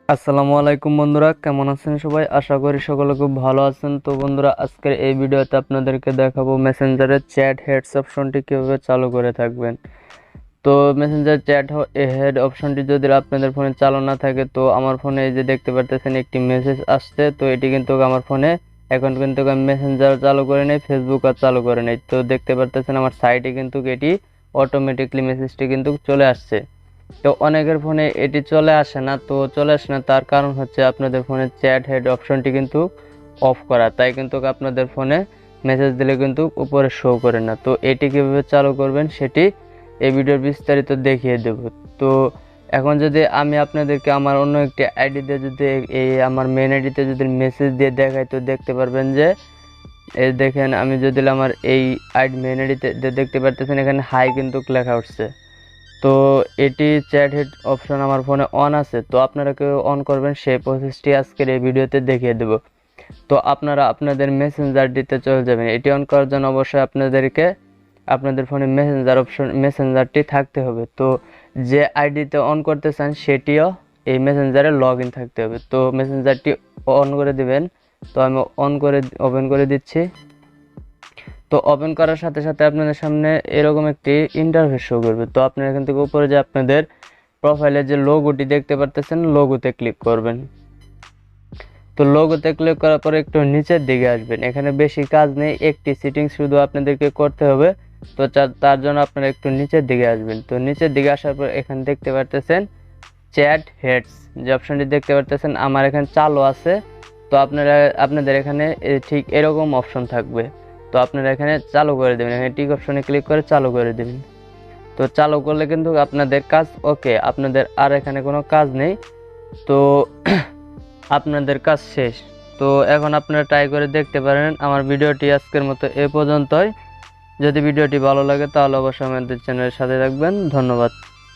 আসসালামু আলাইকুম বন্ধুরা, কেমন আছেন সবাই? আশা করি সকলে খুব ভালো আছেন। তো বন্ধুরা, আজকের এই ভিডিওতে আপনাদেরকে দেখাবো মেসেঞ্জারের চ্যাট হেডস অপশনটি কিভাবে চালু করে থাকবেন। তো মেসেঞ্জার চ্যাট হেড অপশনটি যদি আপনাদের ফোনে চালু না থাকে, তো আমার ফোনে এই যে দেখতে পারতেছেন একটি মেসেজ আসছে। তো এটি কিন্তু আমার ফোনে এখন কিন্তু আমি মেসেঞ্জার চালু করে নেই, ফেসবুক আর চালু করে নেই। তো দেখতে পারতেছেন আমার সাইটে কিন্তু এটি অটোমেটিকলি মেসেজটি কিন্তু চলে আসছে। তো অনেকের ফোনে এটি চলে আসে না, তার কারণ হচ্ছে আপনাদের ফোনে চ্যাট হেড অপশনটি কিন্তু অফ করা, তাই কিন্তু আপনাদের ফোনে মেসেজ দিলে কিন্তু উপরে শো করে না। তো এটি কিভাবে চালু করবেন সেটি এই ভিডিওর বিস্তারিত দেখিয়ে দেব। তো এখন যদি আমি আপনাদেরকে আমার অন্য একটি আইডিতে যদি এই আমার মেন আইডিতে যদি মেসেজ দিয়ে দেখাই, তো দেখতে পারবেন যে এই দেখেন আমি যদি আমার এই আইডি মেন আইডিতে দেখতে পারতেছেন এখানে হাই কিন্তু লেখা উঠছে। তো এটি চ্যাট হেড অপশন আমার ফোনে অন আছে। তো আপনারা কেউ অন করবেন সেই প্রসেসটি আজকের এই ভিডিওতে দেখিয়ে দেব। তো আপনারা আপনাদের মেসেঞ্জারটিতে চলে যাবেন। এটি অন করার জন্য অবশ্যই আপনাদের ফোনে মেসেঞ্জারটি থাকতে হবে। তো যে আইডিতে অন করতে চান সেটিও এই মেসেঞ্জারে লগ ইন থাকতে হবে। তো মেসেঞ্জারটি অন করে দিবেন। তো আমি ওপেন করে দিচ্ছি। তো ওপেন করার সাথে সাথে আপনাদের সামনে এরকম একটি ইন্টারফেস শো করবে। তো আপনারা এখান থেকে উপরে যে আপনাদের প্রোফাইলের যে লোগোটি দেখতে পারতেছেন, লোগোতে ক্লিক করবেন। তো লোগোতে ক্লিক করার পরে একটু নিচের দিকে আসবেন। এখানে বেশি কাজ নেই, একটি সেটিংস শুধু আপনাদেরকে করতে হবে। তো তার জন্য আপনারা একটু নিচের দিকে আসবেন। তো নিচের দিকে আসার পর এখানে দেখতে পারতেছেন চ্যাট হেডস যে অপশনটি দেখতে পারতেছেন আমার এখানে চালু আছে। তো আপনাদের এখানে ঠিক এরকম অপশন থাকবে। তো আপনারা এখানে চালু করে দেবেন, এখানে টিক অপশনে ক্লিক করে চালু করে দেবেন। তো চালু করলে কিন্তু আপনাদের কাজ ওকে, আপনাদের আর এখানে কোনো কাজ নেই। তো আপনাদের কাজ শেষ। তো এখন আপনারা ট্রাই করে দেখতে পারেন। আমার ভিডিওটি আজকের মতো এ পর্যন্তই। যদি ভিডিওটি ভালো লাগে তাহলে অবশ্যই আমাদের চ্যানেলের সাথে থাকবেন। ধন্যবাদ।